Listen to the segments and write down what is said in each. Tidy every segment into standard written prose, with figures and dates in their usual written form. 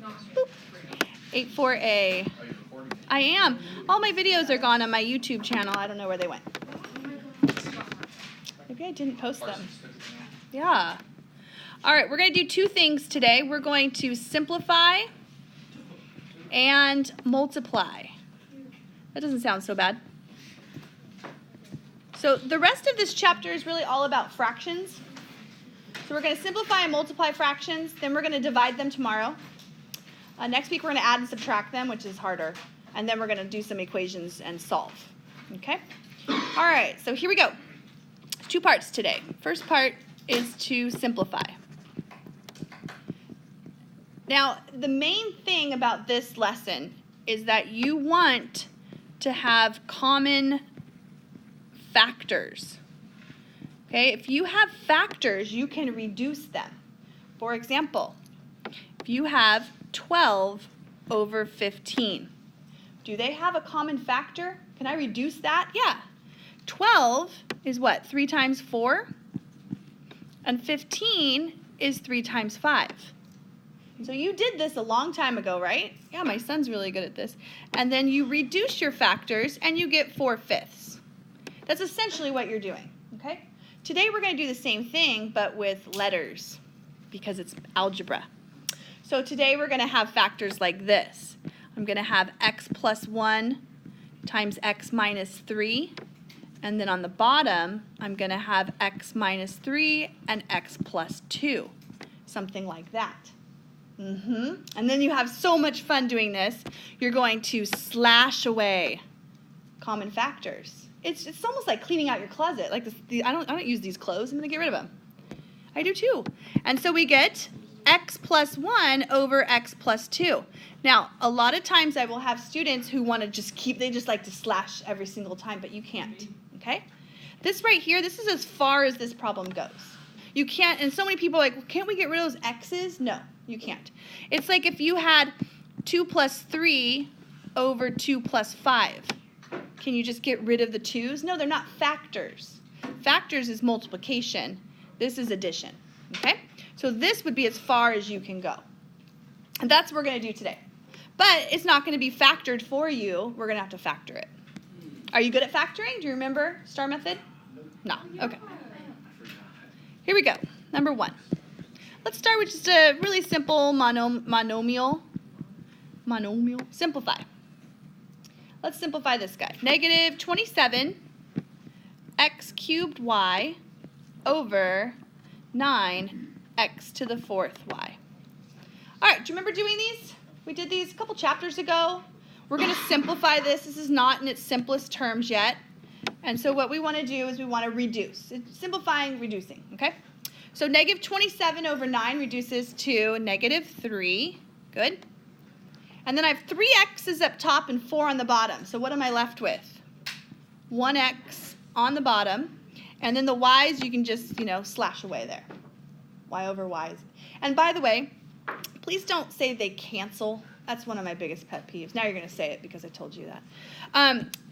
Boop. 8-4A. I am. All my videos are gone on my YouTube channel. I don't know where they went. Maybe I didn't post them. Yeah. All right, we're going to do two things today. We're going to simplify and multiply. That doesn't sound so bad. So the rest of this chapter is really all about fractions. So we're going to simplify and multiply fractions. Then we're going to divide them tomorrow. Next week we're going to add and subtract them, which is harder. And then we're going to do some equations and solve. Okay? All right, so here we go. Two parts today. First part is to simplify. Now, the main thing about this lesson is that you want to have common factors. Okay, if you have factors, you can reduce them. For example, if you have 12 over 15, do they have a common factor? Can I reduce that? Yeah. 12 is what? 3 times 4? And 15 is 3 times 5. So you did this a long time ago, right? Yeah, my son's really good at this. And then you reduce your factors and you get 4/5. That's essentially what you're doing, okay? Today we're going to do the same thing, but with letters, because it's algebra. So today we're going to have factors like this. I'm going to have x plus 1 times x minus 3. And then on the bottom, I'm going to have x minus 3 and x plus 2. Something like that. And then you have so much fun doing this. You're going to slash away common factors. It's almost like cleaning out your closet. Like I don't use these clothes. I'm going to get rid of them. I do too. And so we get x plus 1 over x plus 2. Now, a lot of times I will have students who want to they just like to slash every single time, but you can't. Okay? This right here, this is as far as this problem goes. You can't, and so many people are like, can't we get rid of those x's? No, you can't. It's like if you had 2 plus 3 over 2 plus 5. Can you just get rid of the 2's? No, they're not factors. Factors is multiplication. This is addition. Okay? So this would be as far as you can go. And that's what we're going to do today. But it's not going to be factored for you. We're going to have to factor it. Are you good at factoring? Do you remember star method? No. Okay. Here we go. Number 1. Let's start with just a really simple monomial. Simplify. Let's simplify this guy. Negative 27 x cubed y over 9 x to the 4th y. All right, do you remember doing these? We did these a couple chapters ago. We're going to simplify this. This is not in its simplest terms yet. And so what we want to do is we want to reduce. It's simplifying, reducing, okay? So negative 27 over 9 reduces to negative 3. Good. And then I have 3 x's up top and 4 on the bottom. So what am I left with? 1x on the bottom. And then the y's you can just, slash away there. Y over y's. And by the way, please don't say they cancel. That's one of my biggest pet peeves. Now you're going to say it because I told you that.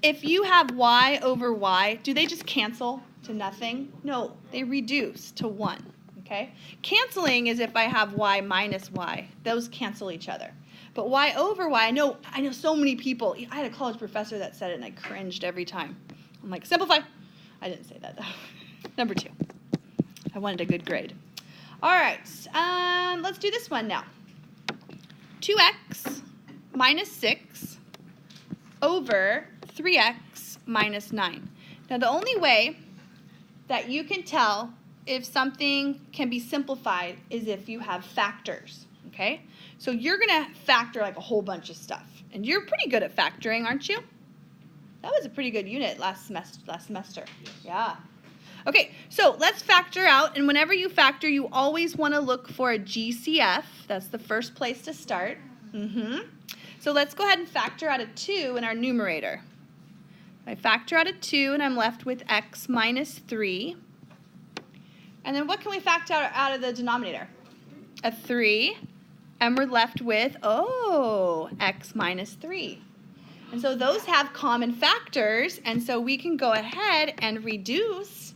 If you have y over y, do they just cancel to nothing? No, they reduce to 1. Okay? Canceling is if I have y minus y. Those cancel each other. But y over y, I know so many people. I had a college professor that said it, and I cringed every time. I'm like, simplify. I didn't say that, though. Number 2. I wanted a good grade. All right, let's do this one now. 2x minus 6 over 3x minus 9. Now, the only way that you can tell if something can be simplified is if you have factors, okay? So you're going to factor like a whole bunch of stuff. And you're pretty good at factoring, aren't you? That was a pretty good unit last semester. Yes. Yeah. Okay, so let's factor out, and whenever you factor, you always want to look for a GCF. That's the first place to start. So let's go ahead and factor out a 2 in our numerator. I factor out a 2, and I'm left with x minus 3. And then what can we factor out of the denominator? A 3, and we're left with, x minus 3. And so those have common factors, and so we can go ahead and reduce.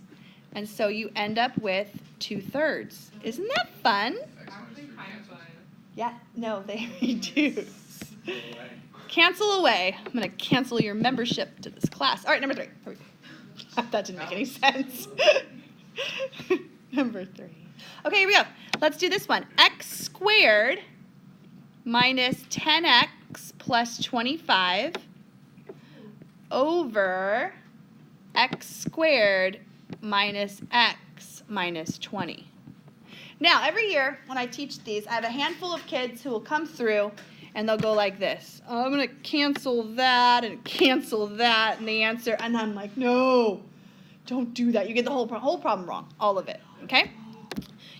And so you end up with 2/3. Isn't that fun? Yeah, no, they reduce. Cancel away. I'm going to cancel your membership to this class. All right, number 3. That didn't make any sense. Number 3. Okay, here we go. Let's do this one. X squared minus 10x plus 25 over x squared minus x minus 20. Now, every year when I teach these, I have a handful of kids who will come through and they'll go like this. Oh, I'm going to cancel that and cancel that and the answer. And I'm like, no, don't do that. You get the whole problem wrong, all of it, okay?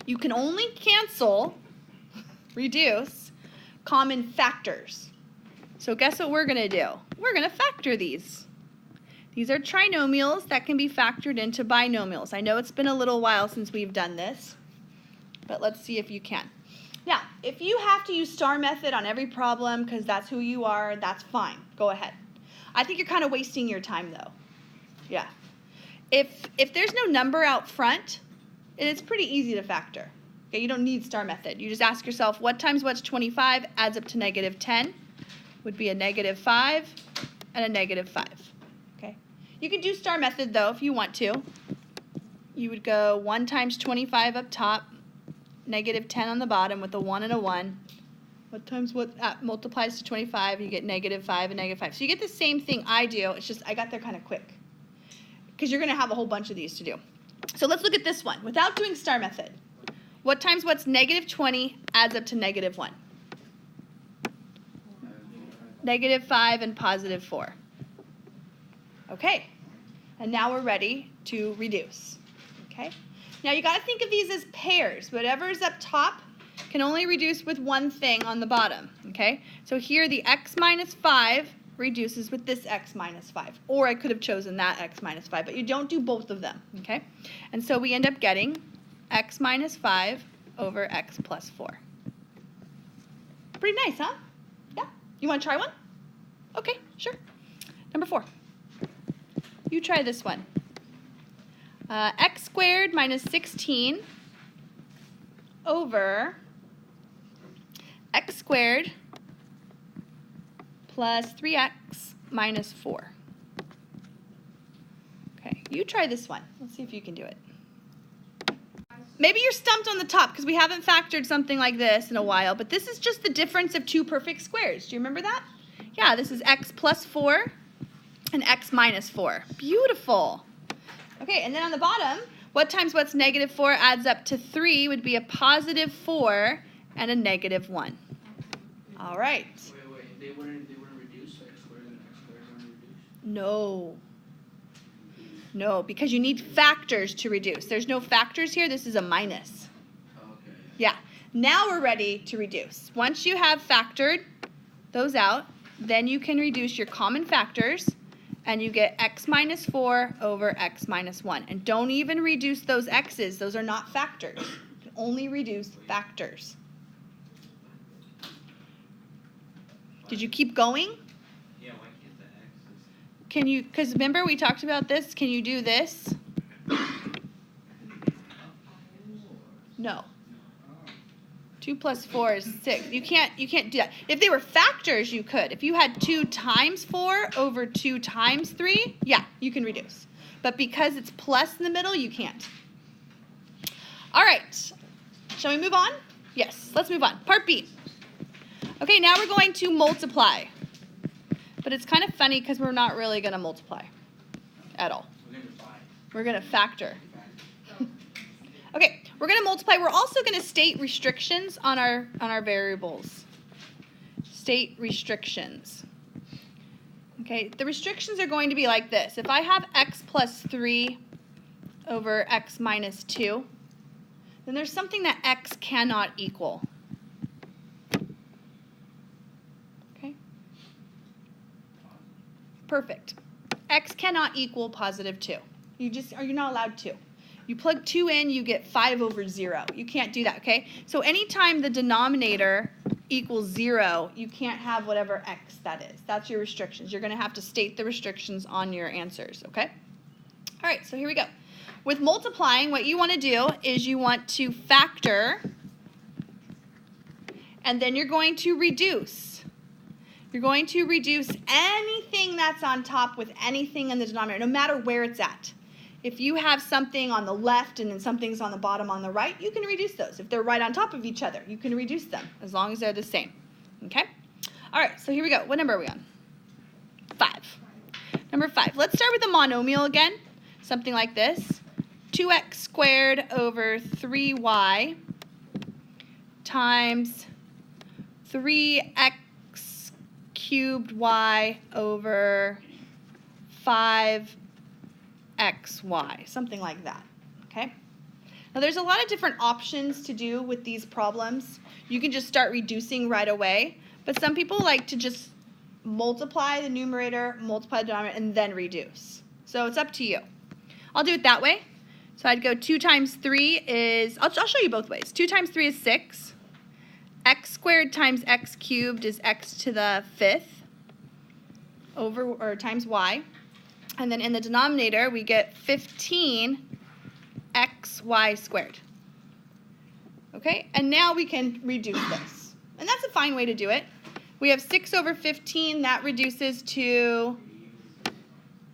You can only cancel, reduce, common factors. So guess what we're going to do? We're going to factor these. These are trinomials that can be factored into binomials. I know it's been a little while since we've done this, but let's see if you can. Now, if you have to use star method on every problem because that's who you are, that's fine. Go ahead. I think you're kind of wasting your time, though. Yeah. If there's no number out front, it's pretty easy to factor. Okay, you don't need star method. You just ask yourself, what times what's 25 adds up to negative 10? Would be a negative 5 and a negative 5. Okay. You can do star method, though, if you want to. You would go 1 times 25 up top, negative 10 on the bottom with a 1 and a 1. What times what multiplies to 25? You get negative 5 and negative 5. So you get the same thing I do. It's just I got there kind of quick because you're going to have a whole bunch of these to do. So let's look at this one. Without doing star method, what times what's negative 20 adds up to negative 1? Negative 5 and positive 4. Okay. And now we're ready to reduce. Okay. Now you got to think of these as pairs. Whatever is up top can only reduce with one thing on the bottom. Okay. So here the x minus 5 reduces with this x minus 5. Or I could have chosen that x minus 5, but you don't do both of them. Okay. And so we end up getting x minus 5 over x plus 4. Pretty nice, huh? Yeah. You want to try one? Okay, sure. Number 4. You try this one. X squared minus 16 over x squared plus 3x minus 4. Okay, you try this one. Let's see if you can do it. Maybe you're stumped on the top because we haven't factored something like this in a while, but this is just the difference of 2 perfect squares. Do you remember that? Yeah, this is x plus 4 and x minus 4. Beautiful. Okay, and then on the bottom, what times what's negative 4 adds up to 3 would be a positive 4 and a negative 1. All right. Wait, they wouldn't reduce x squared and x squared wouldn't reduce? No. No, because you need factors to reduce. There's no factors here. This is a minus. Okay. Yeah. Now we're ready to reduce. Once you have factored those out, then you can reduce your common factors, and you get x minus 4 over x minus 1. And don't even reduce those x's. Those are not factors. You can only reduce factors. Did you keep going? Yeah, why can't the x's? Can you, because remember we talked about this, can you do this? No. 2 plus 4 is 6. You can't do that. If they were factors, you could. If you had 2 times 4 over 2 times 3, yeah, you can reduce. But because it's plus in the middle, you can't. All right. Shall we move on? Yes, let's move on. Part B. Okay, now we're going to multiply. But it's kind of funny because we're not really going to multiply at all. We're going to factor. Okay, we're going to multiply. We're also going to state restrictions on our variables. State restrictions. Okay, the restrictions are going to be like this. If I have x plus 3 over x minus 2, then there's something that x cannot equal. Okay? Perfect. X cannot equal positive 2. You're not allowed to. You plug 2 in, you get 5 over 0. You can't do that, okay? So anytime the denominator equals 0, you can't have whatever x that is. That's your restrictions. You're going to have to state the restrictions on your answers, okay? All right, so here we go. With multiplying, what you want to do is you want to factor, And then you're going to reduce. You're going to reduce anything that's on top with anything in the denominator, no matter where it's at. If you have something on the left and then something's on the bottom on the right, you can reduce those. If they're right on top of each other, you can reduce them as long as they're the same. Okay? All right, so here we go. What number are we on? 5. Number 5. Let's start with the monomial again. Something like this. 2x squared over 3y times 3x cubed y over 5xy, something like that, okay? Now there's a lot of different options to do with these problems. You can just start reducing right away, but some people like to just multiply the numerator, multiply the denominator, and then reduce. So it's up to you. I'll do it that way. So I'd go 2 times 3 is, I'll show you both ways. 2 times 3 is 6. X squared times x cubed is x to the 5th over, or times y. And then in the denominator, we get 15xy squared. Okay, and now we can reduce this. And that's a fine way to do it. We have 6 over 15, that reduces to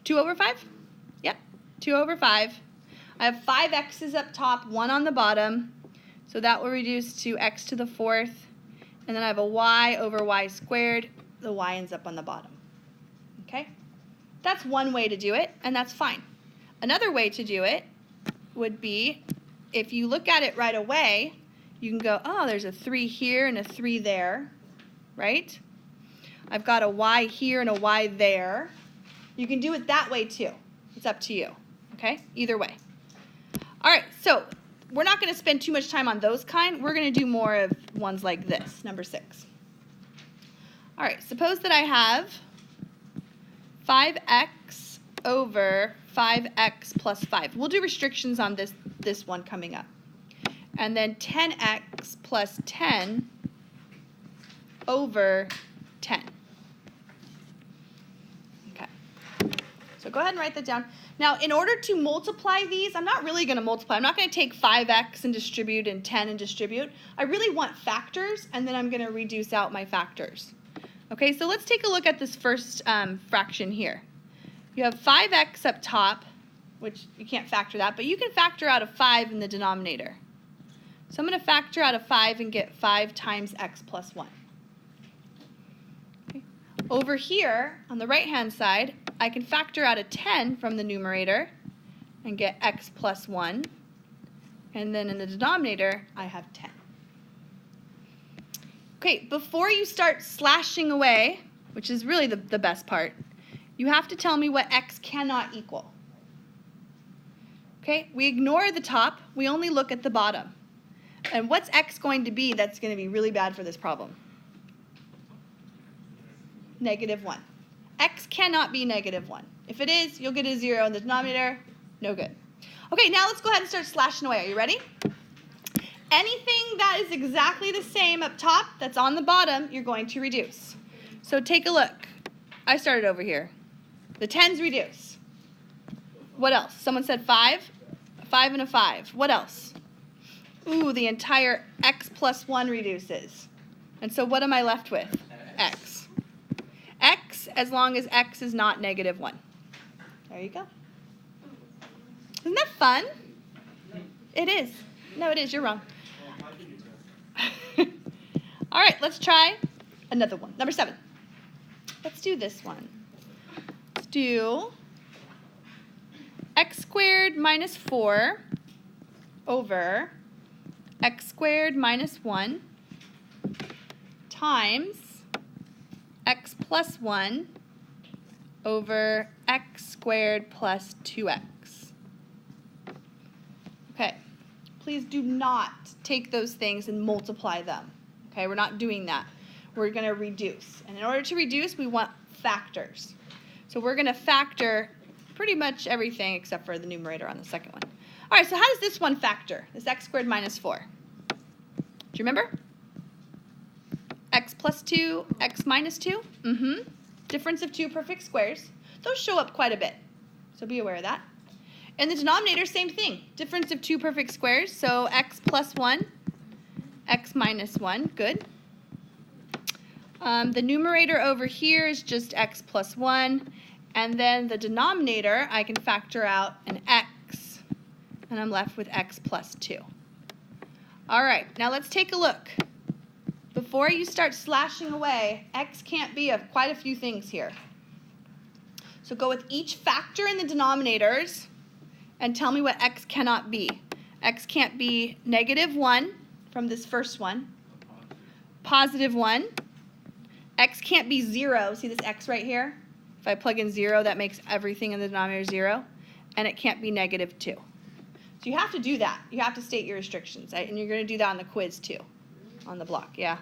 2 over 5? Yep, 2 over 5. I have 5 x's up top, 1 on the bottom. So that will reduce to x to the 4th. And then I have a y over y squared. The y ends up on the bottom. Okay? That's one way to do it, and that's fine. Another way to do it would be, if you look at it right away, you can go, oh, there's a 3 here and a 3 there, right? I've got a y here and a y there. You can do it that way too. It's up to you, okay? Either way. All right, so we're not going to spend too much time on those kind. We're going to do more of ones like this, number 6. All right, suppose that I have 5x over 5x plus 5. We'll do restrictions on this one coming up. And then 10x plus 10 over 10. Okay. So go ahead and write that down. Now, in order to multiply these, I'm not really going to multiply. I'm not going to take 5x and distribute and 10 and distribute. I really want factors, and then I'm going to reduce out my factors. Okay, so let's take a look at this first fraction here. You have 5x up top, which you can't factor that, but you can factor out a 5 in the denominator. So I'm going to factor out a 5 and get 5 times x plus 1. Okay. Over here, on the right-hand side, I can factor out a 10 from the numerator and get x plus 1. And then in the denominator, I have 10. Okay, before you start slashing away, which is really the best part, you have to tell me what x cannot equal. Okay, we ignore the top. We only look at the bottom. And what's x going to be that's going to be really bad for this problem? -1. X cannot be -1. If it is, you'll get a 0 in the denominator. No good. Okay, now let's go ahead and start slashing away. Are you ready? Anything that is exactly the same up top that's on the bottom, you're going to reduce. So take a look. I started over here. The 10s reduce. What else? Someone said 5? A 5 and a 5. What else? Ooh, the entire x plus 1 reduces. And so what am I left with? X. X, as long as x is not -1. There you go. Isn't that fun? It is. No, it is. You're wrong. All right, let's try another one. Number 7. Let's do this one. Let's do x squared minus 4 over x squared minus 1 times x plus 1 over x squared plus 2x. Okay, please do not take those things and multiply them. Okay, we're not doing that. We're going to reduce. And in order to reduce, we want factors. So we're going to factor pretty much everything except for the numerator on the second one. All right, so how does this one factor? This x squared minus 4. Do you remember? X plus 2, x minus 2. Difference of two perfect squares. Those show up quite a bit, so be aware of that. In the denominator, same thing. Difference of two perfect squares, so x plus 1, x minus 1. Good. The numerator over here is just x plus 1. And then the denominator, I can factor out an x. And I'm left with x plus 2. All right, now let's take a look. Before you start slashing away, x can't be of quite a few things here. So go with each factor in the denominators and tell me what x cannot be. X can't be -1 from this first one, +1. X can't be 0. See this x right here? If I plug in 0, that makes everything in the denominator 0. And it can't be -2. So you have to do that. You have to state your restrictions. And you're going to do that on the quiz too, on the block. Yeah.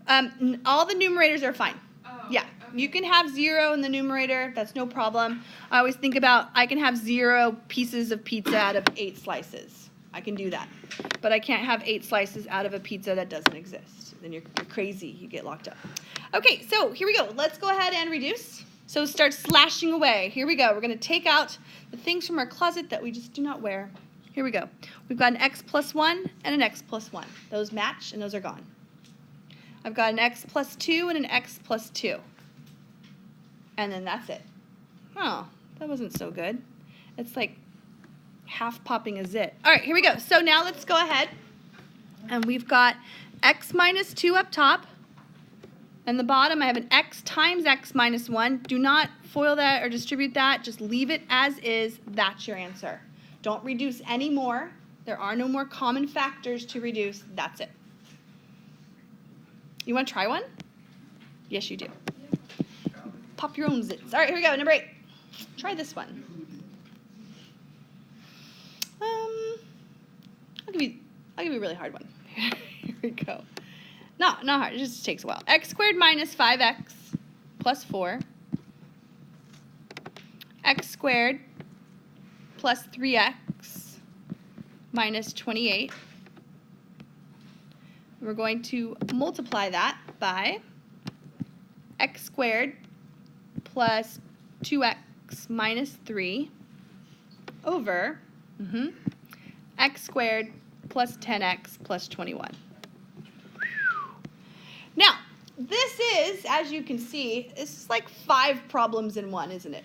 All the numerators are fine. Yeah. You can have 0 in the numerator. That's no problem. I always think about I can have 0 pieces of pizza out of 8 slices. I can do that. But I can't have 8 slices out of a pizza that doesn't exist. Then you're crazy. You get locked up. Okay, so here we go. Let's go ahead and reduce. So start slashing away. Here we go. We're going to take out the things from our closet that we just do not wear. Here we go. We've got an x plus 1 and an x plus 1. Those match and those are gone. I've got an x plus 2 and an x plus 2. And then that's it. Oh, that wasn't so good. It's like half popping a zit. All right, here we go. So now let's go ahead. And we've got x minus 2 up top. And the bottom, I have an x times x minus 1. Do not FOIL that or distribute that. Just leave it as is. That's your answer. Don't reduce any more. There are no more common factors to reduce. That's it. You want to try one? Yes, you do. Pop your own zits. All right, here we go. Number 8. Try this one. I'll give you a really hard one. Here we go. No, not hard. It just takes a while. X squared minus 5x plus 4. X squared plus 3x minus 28. We're going to multiply that by x squared plus 2x minus 3 over x squared plus 10x plus 21. Now, this is, as you can see, this is like 5 problems in one, isn't it?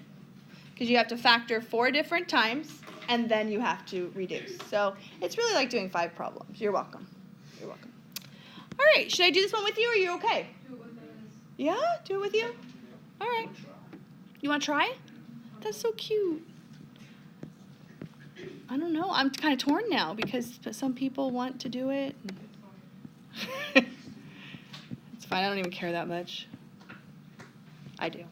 Because you have to factor 4 different times, and then you have to reduce. So it's really like doing 5 problems. You're welcome. You're welcome. All right, should I do this one with you, or are you okay? Do it with us. Yeah, do it with you? All right. You want to try? That's so cute. I don't know. I'm kind of torn now because some people want to do it. It's fine. I don't even care that much. I do.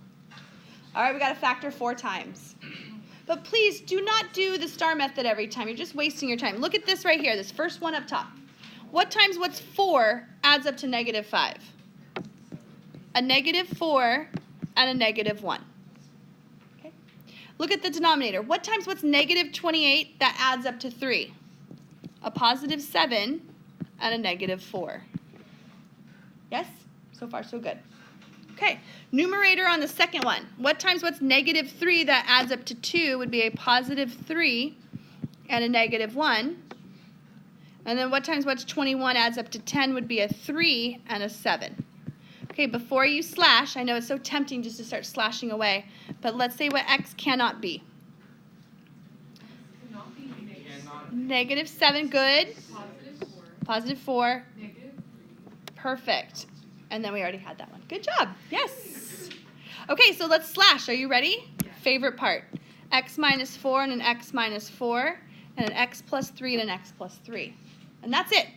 All right, we got to factor 4 times. But please do not do the star method every time. You're just wasting your time. Look at this right here, this first one up top. What times what's 4 adds up to -5? A -4 and a -1. Okay. Look at the denominator. What times what's -28 that adds up to 3? A +7 and a -4. Yes? So far, so good. Okay, numerator on the second one. What times what's -3 that adds up to 2 would be a +3 and a -1. And then what times what's 21 adds up to 10 would be a 3 and a 7. Okay, before you slash, I know it's so tempting just to start slashing away, but let's say what x cannot be. -7, good. +4. Perfect. And then we already had that one. Good job. Yes. Okay, so let's slash. Are you ready? Yeah. Favorite part. X minus 4 and an x minus 4, and an x plus 3 and an x plus 3. And that's it.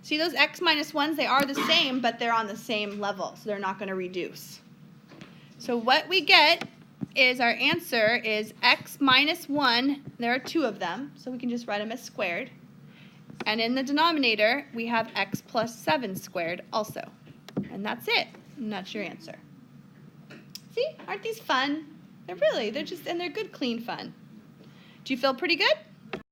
See those x minus 1s, they are the same, but they're on the same level, so they're not going to reduce. So what we get is our answer is x minus 1. There are 2 of them, so we can just write them as squared. And in the denominator, we have x plus 7 squared also. And that's it. And that's your answer. See? Aren't these fun? They're good, clean fun. Do you feel pretty good?